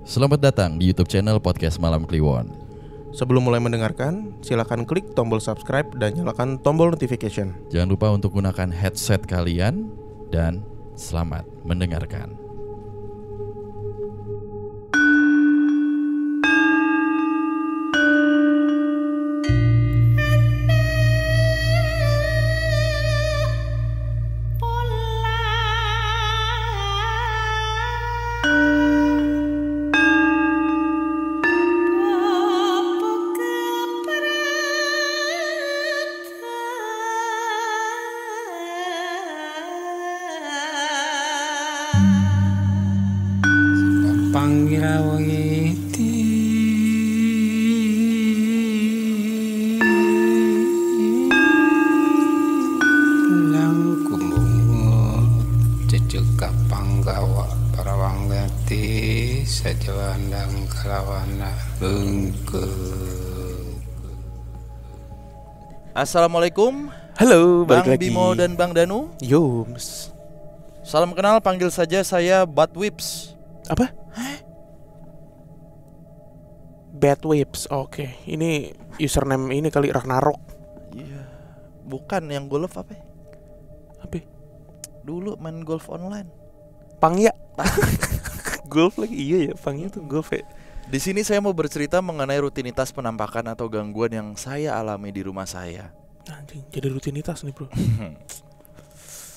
Selamat datang di YouTube channel Podcast Malam Kliwon. Sebelum mulai mendengarkan, silakan klik tombol subscribe dan nyalakan tombol notification. Jangan lupa untuk gunakan headset kalian dan selamat mendengarkan. Sajawandang kalawana bengke. Assalamualaikum. Halo, Bang balik lagi. Bimo dan Bang Danu. Yums. Salam kenal, panggil saja saya Batwips. Apa? Bad Whips. Oke, ini username ini kali Ragnarok. Iya. Bukan yang golf apa? Apa? Dulu main golf online. Pangya. Golf lagi, iya ya, Pangya tuh golf ya. Di sini saya mau bercerita mengenai rutinitas penampakan atau gangguan yang saya alami di rumah saya. Anjing, jadi rutinitas nih bro.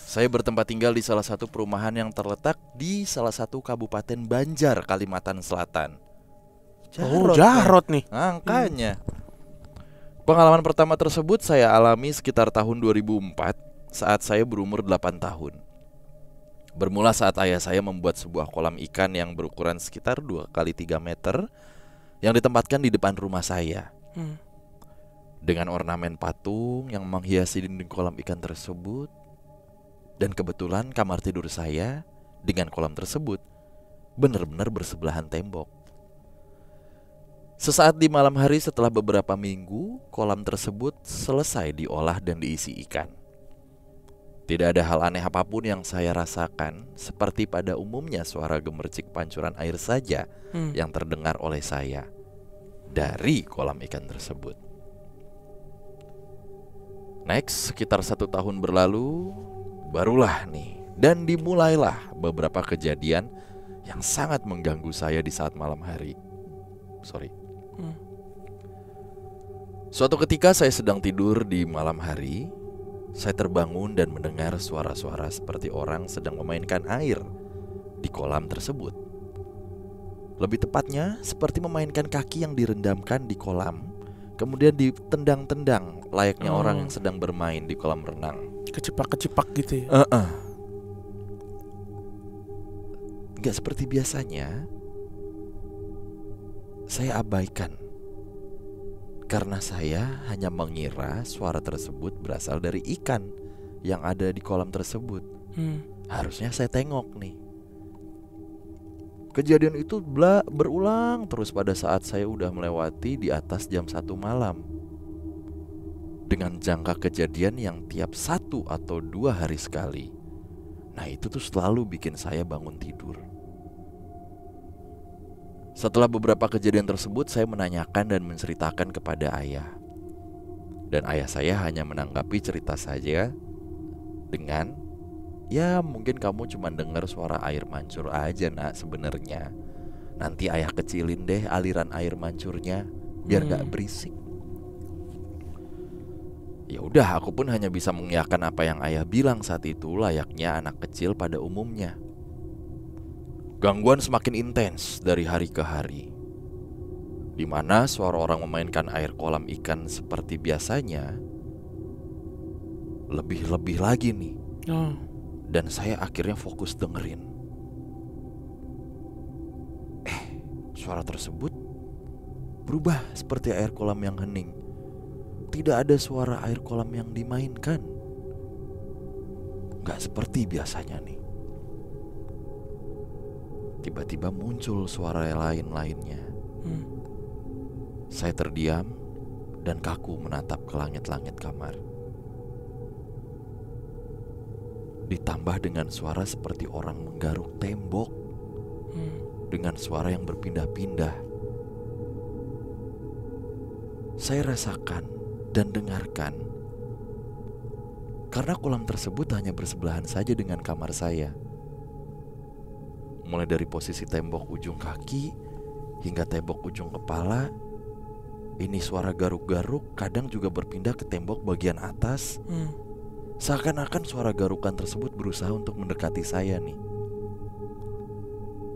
Saya bertempat tinggal di salah satu perumahan yang terletak di salah satu kabupaten Banjar, Kalimantan Selatan. Jarot nih. Angkanya. Pengalaman pertama tersebut saya alami sekitar tahun 2004 saat saya berumur 8 tahun. Bermula saat ayah saya membuat sebuah kolam ikan yang berukuran sekitar 2x3 meter yang ditempatkan di depan rumah saya. Dengan ornamen patung yang menghiasi dinding kolam ikan tersebut. Dan kebetulan kamar tidur saya dengan kolam tersebut benar-benar bersebelahan tembok. Sesaat di malam hari setelah beberapa minggu, kolam tersebut selesai diolah dan diisi ikan. Tidak ada hal aneh apapun yang saya rasakan, seperti pada umumnya suara gemercik pancuran air saja yang terdengar oleh saya dari kolam ikan tersebut. Next, sekitar 1 tahun berlalu, barulah nih, dan dimulailah beberapa kejadian yang sangat mengganggu saya di saat malam hari. Suatu ketika saya sedang tidur di malam hari, saya terbangun dan mendengar suara-suara seperti orang sedang memainkan air di kolam tersebut. Lebih tepatnya, seperti memainkan kaki yang direndamkan di kolam, kemudian ditendang-tendang layaknya orang yang sedang bermain di kolam renang. Kecepak-kecepak gitu ya. Gak seperti biasanya. Saya abaikan karena saya hanya mengira suara tersebut berasal dari ikan yang ada di kolam tersebut. Harusnya saya tengok nih. Kejadian itu berulang terus pada saat saya udah melewati di atas jam 1 malam. Dengan jangka kejadian yang tiap 1 atau 2 hari sekali. Nah itu tuh selalu bikin saya bangun tidur. Setelah beberapa kejadian tersebut, saya menanyakan dan menceritakan kepada ayah. Dan ayah saya hanya menanggapi cerita saja dengan, ya mungkin kamu cuma dengar suara air mancur aja nak sebenarnya. Nanti ayah kecilin deh aliran air mancurnya biar gak berisik. Ya udah, aku pun hanya bisa mengiyakan apa yang ayah bilang saat itu, layaknya anak kecil pada umumnya. Gangguan semakin intens dari hari ke hari, di mana suara orang memainkan air kolam ikan seperti biasanya lebih-lebih lagi nih. Dan saya akhirnya fokus dengerin. Suara tersebut berubah seperti air kolam yang hening. Tidak ada suara air kolam yang dimainkan. Gak seperti biasanya nih. Tiba-tiba muncul suara lain-lainnya. Saya terdiam dan kaku menatap ke langit-langit kamar. Ditambah dengan suara seperti orang menggaruk tembok. dengan suara yang berpindah-pindah. Saya rasakan dan dengarkan karena kolam tersebut hanya bersebelahan saja dengan kamar saya. Mulai dari posisi tembok ujung kaki hingga tembok ujung kepala, ini suara garuk-garuk kadang juga berpindah ke tembok bagian atas. Seakan-akan suara garukan tersebut berusaha untuk mendekati saya nih.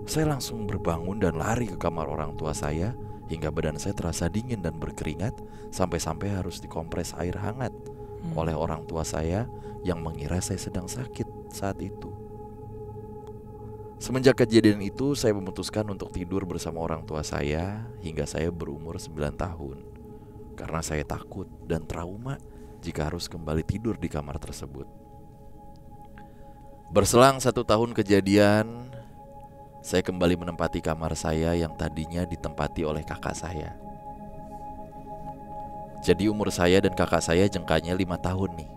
Saya langsung berbangun dan lari ke kamar orang tua saya hingga badan saya terasa dingin dan berkeringat sampai-sampai harus dikompres air hangat oleh orang tua saya yang mengira saya sedang sakit saat itu. Semenjak kejadian itu, saya memutuskan untuk tidur bersama orang tua saya hingga saya berumur 9 tahun. Karena saya takut dan trauma jika harus kembali tidur di kamar tersebut. Berselang 1 tahun kejadian, saya kembali menempati kamar saya yang tadinya ditempati oleh kakak saya. Jadi umur saya dan kakak saya jengkanya 5 tahun nih.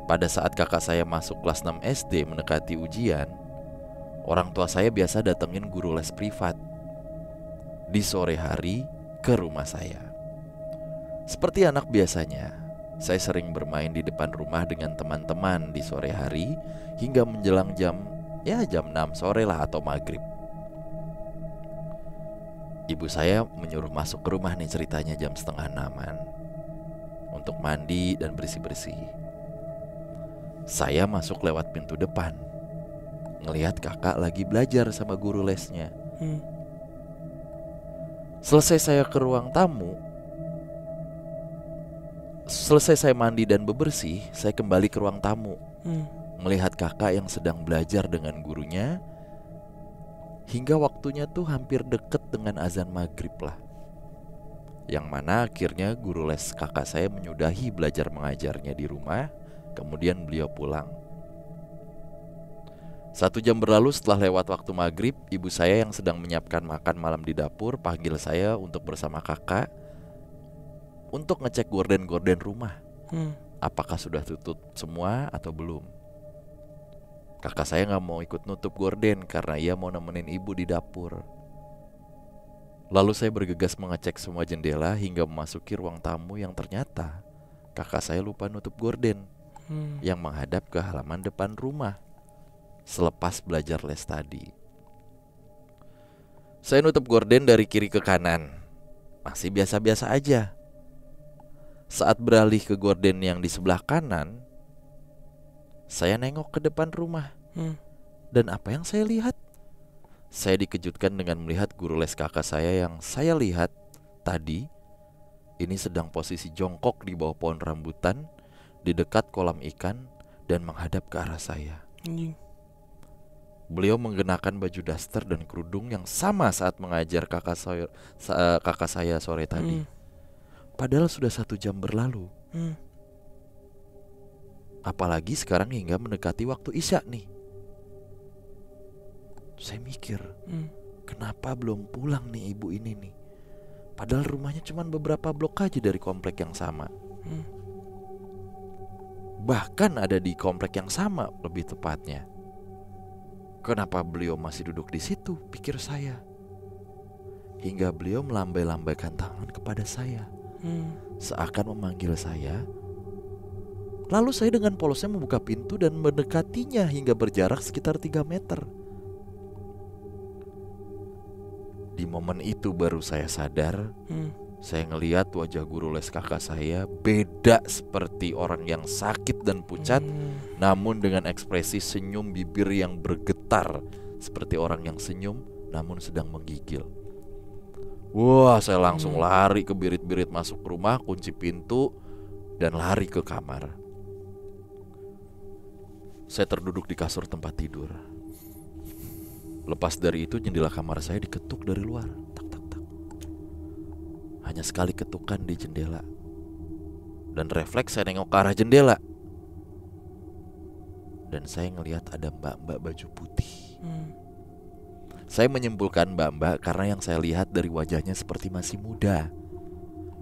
Pada saat kakak saya masuk kelas 6 SD mendekati ujian, orang tua saya biasa datengin guru les privat di sore hari ke rumah saya. Seperti anak biasanya, saya sering bermain di depan rumah dengan teman-teman di sore hari hingga menjelang jam 6 sore lah atau maghrib. Ibu saya menyuruh masuk ke rumah nih, ceritanya jam 5:30 untuk mandi dan bersih-bersih. Saya masuk lewat pintu depan, ngelihat kakak lagi belajar sama guru lesnya. Selesai saya ke ruang tamu, selesai saya mandi dan bebersih, saya kembali ke ruang tamu, melihat kakak yang sedang belajar dengan gurunya. Hingga waktunya tuh hampir deket dengan azan maghrib lah. Yang mana akhirnya guru les kakak saya menyudahi belajar mengajarnya di rumah. Kemudian beliau pulang. 1 jam berlalu setelah lewat waktu maghrib, ibu saya yang sedang menyiapkan makan malam di dapur panggil saya untuk bersama kakak untuk ngecek gorden-gorden rumah. Apakah sudah tutup semua atau belum. Kakak saya gak mau ikut nutup gorden karena ia mau nemenin ibu di dapur. Lalu saya bergegas mengecek semua jendela hingga memasuki ruang tamu yang ternyata kakak saya lupa nutup gorden yang menghadap ke halaman depan rumah selepas belajar les tadi. Saya nutup gorden dari kiri ke kanan, masih biasa-biasa aja. Saat beralih ke gorden yang di sebelah kanan, saya nengok ke depan rumah. Dan apa yang saya lihat? Saya dikejutkan dengan melihat guru les kakak saya yang saya lihat tadi ini sedang posisi jongkok di bawah pohon rambutan di dekat kolam ikan dan menghadap ke arah saya. Beliau mengenakan baju daster dan kerudung yang sama saat mengajar kakak saya sore tadi. Padahal sudah 1 jam berlalu. Apalagi sekarang hingga mendekati waktu isya nih. Saya mikir, kenapa belum pulang nih ibu ini nih? Padahal rumahnya cuma beberapa blok aja dari komplek yang sama. Bahkan ada di komplek yang sama lebih tepatnya. Kenapa beliau masih duduk di situ, pikir saya. Hingga beliau melambai-lambaikan tangan kepada saya, seakan memanggil saya. Lalu saya dengan polosnya membuka pintu dan mendekatinya hingga berjarak sekitar 3 meter. Di momen itu baru saya sadar, saya ngelihat wajah guru les kakak saya beda seperti orang yang sakit dan pucat, namun dengan ekspresi senyum bibir yang bergetar seperti orang yang senyum namun sedang menggigil. Wah, saya langsung lari ke birit-birit masuk rumah, kunci pintu dan lari ke kamar. Saya terduduk di kasur tempat tidur. Lepas dari itu jendela kamar saya diketuk dari luar. Tak tak tak. Hanya sekali ketukan di jendela. Dan refleks saya nengok ke arah jendela. Dan saya ngelihat ada mbak-mbak baju putih. Saya menyimpulkan mbak-mbak karena yang saya lihat dari wajahnya seperti masih muda,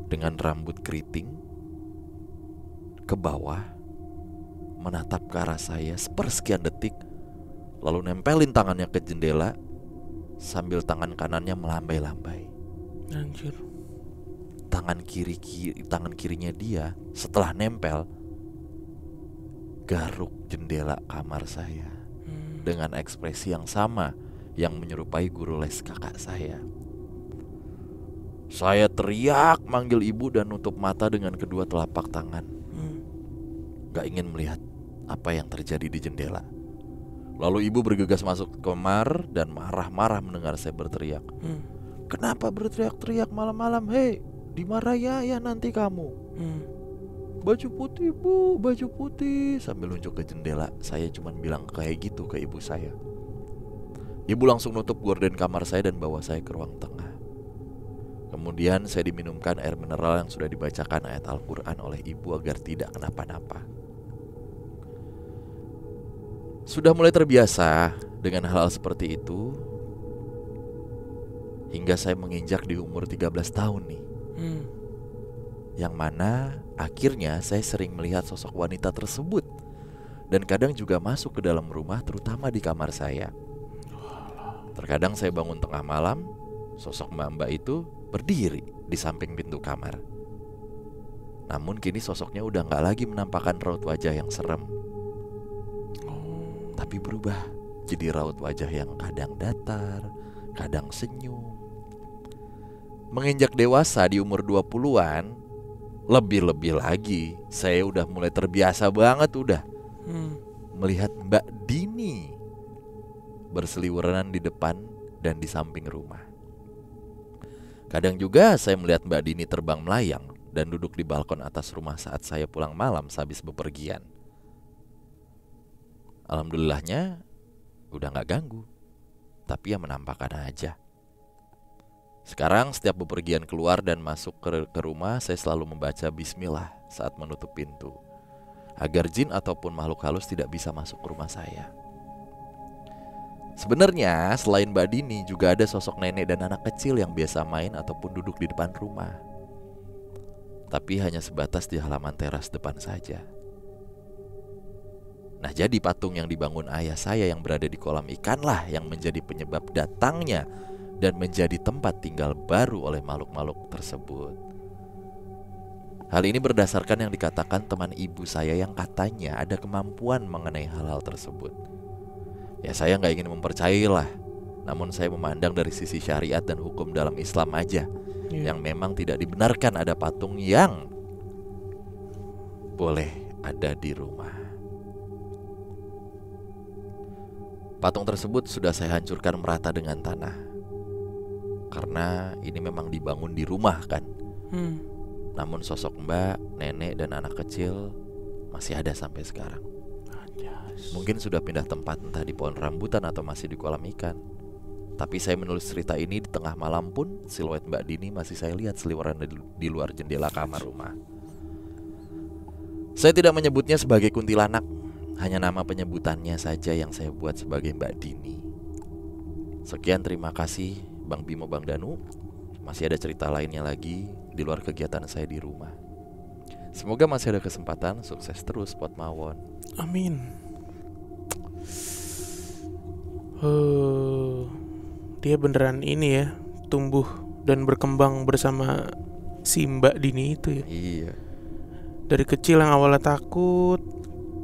dengan rambut keriting ke bawah, menatap ke arah saya sepersekian detik, lalu nempelin tangannya ke jendela sambil tangan kanannya melambai-lambai. Anjir. Tangan kirinya dia setelah nempel garuk jendela kamar saya dengan ekspresi yang sama yang menyerupai guru les kakak saya. Saya teriak manggil ibu dan nutup mata dengan kedua telapak tangan. Gak ingin melihat apa yang terjadi di jendela. Lalu ibu bergegas masuk ke kamar dan marah-marah mendengar saya berteriak. Kenapa berteriak-teriak malam-malam? Hei, dimarahi ya nanti kamu. Baju putih bu, baju putih. Sambil nunjuk ke jendela. Saya cuma bilang kayak gitu ke ibu saya. Ibu langsung nutup gorden kamar saya dan bawa saya ke ruang tengah. Kemudian saya diminumkan air mineral yang sudah dibacakan ayat Al-Quran oleh ibu agar tidak kenapa-napa. Sudah mulai terbiasa dengan hal seperti itu hingga saya menginjak di umur 13 tahun nih. Yang mana akhirnya saya sering melihat sosok wanita tersebut dan kadang juga masuk ke dalam rumah, terutama di kamar saya. Terkadang saya bangun tengah malam, sosok mbak-mbak itu berdiri di samping pintu kamar. Namun kini sosoknya udah gak lagi menampakkan raut wajah yang serem, tapi berubah jadi raut wajah yang kadang datar, kadang senyum. Menginjak dewasa di umur 20-an, lebih-lebih lagi saya udah mulai terbiasa banget melihat Mbak Dini berseliweran di depan dan di samping rumah. Kadang juga saya melihat Mbak Dini terbang melayang dan duduk di balkon atas rumah saat saya pulang malam sehabis bepergian. Alhamdulillahnya udah gak ganggu, tapi ya menampakkan aja. Sekarang setiap bepergian keluar dan masuk ke rumah, saya selalu membaca bismillah saat menutup pintu, agar jin ataupun makhluk halus tidak bisa masuk ke rumah saya. Sebenarnya selain Mbak Dini juga ada sosok nenek dan anak kecil yang biasa main ataupun duduk di depan rumah, tapi hanya sebatas di halaman teras depan saja. Nah, jadi patung yang dibangun ayah saya yang berada di kolam ikan lah yang menjadi penyebab datangnya dan menjadi tempat tinggal baru oleh makhluk-makhluk tersebut. Hal ini berdasarkan yang dikatakan teman ibu saya yang katanya ada kemampuan mengenai hal-hal tersebut. Ya saya gak ingin mempercayailah, namun saya memandang dari sisi syariat dan hukum dalam Islam aja, yang memang tidak dibenarkan ada patung yang boleh ada di rumah. Patung tersebut sudah saya hancurkan merata dengan tanah, karena ini memang dibangun di rumah kan. Namun sosok mbak, nenek, dan anak kecil masih ada sampai sekarang. Mungkin sudah pindah tempat, entah di pohon rambutan atau masih di kolam ikan. Tapi saya menulis cerita ini di tengah malam pun siluet Mbak Dini masih saya lihat seliweran di luar jendela kamar rumah. Saya tidak menyebutnya sebagai kuntilanak, hanya nama penyebutannya saja yang saya buat sebagai Mbak Dini. Sekian, terima kasih Bang Bimo, Bang Danu. Masih ada cerita lainnya lagi di luar kegiatan saya di rumah. Semoga masih ada kesempatan. Sukses terus buat Mawon. Amin. Dia beneran ini ya, tumbuh dan berkembang bersama si Mbak Dini itu ya. Iya. Dari kecil yang awalnya takut,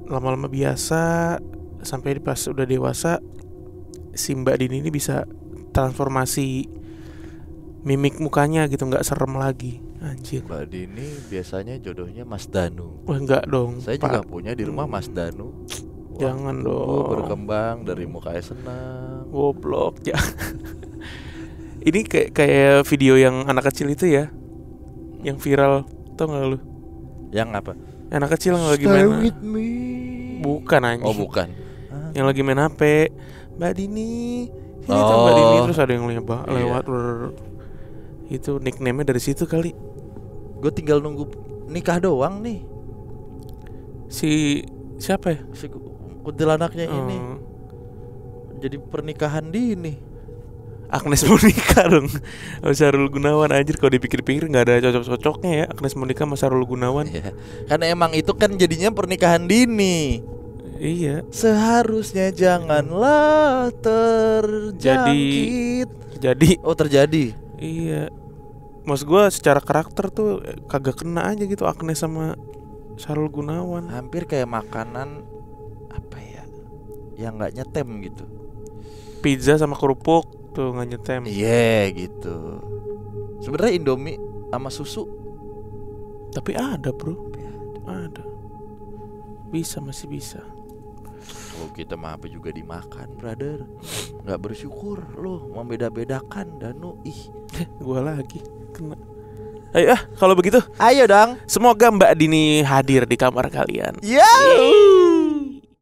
lama-lama biasa, sampai pas udah dewasa si Mbak Dini ini bisa transformasi mimik mukanya gitu, nggak serem lagi. Anjir. Mbak Dini biasanya jodohnya Mas Danu. Wah, enggak dong. Saya juga punya di rumah Mas Danu. Jangan dong. Berkembang dari mukanya senang. Goblok ya. Ini kayak video yang anak kecil itu ya, yang viral, tau gak lu? Yang apa? Anak kecil yang lagi main. With me. Bukan anjing. Oh bukan. Yang lagi main HP. Mbak Dini. Sini tuh Mbak Dini, terus ada yang lewat. Itu nickname-nya dari situ kali. Gue tinggal nunggu nikah doang nih. Si siapa ya? Si kuntilanaknya ini. Jadi pernikahan dini. Agnes Monica dong. Sahrul Gunawan, anjir, kalau dipikir-pikir nggak ada cocok-cocoknya ya Agnes Monica sama Sahrul Gunawan. Iya. Karena emang itu kan jadinya pernikahan dini. Iya. Seharusnya janganlah terjangkit. Jadi Oh, terjadi. iya. Maksud gue secara karakter tuh kagak kena aja gitu Agnes sama Sahrul Gunawan. Hampir kayak makanan apa ya, yang nggak nyetem gitu. Pizza sama kerupuk tuh nggak nyetem. Iya gitu. Sebenarnya Indomie sama susu. Tapi ada bro, ada. Bisa, masih bisa. Oh, kita mah apa juga dimakan, brother. Nggak bersyukur lo membeda-bedakan, Danu. Ih, Gua lagi kena. Ayo kalau begitu ayo dong. semoga Mbak Dini hadir di kamar kalian. Yo.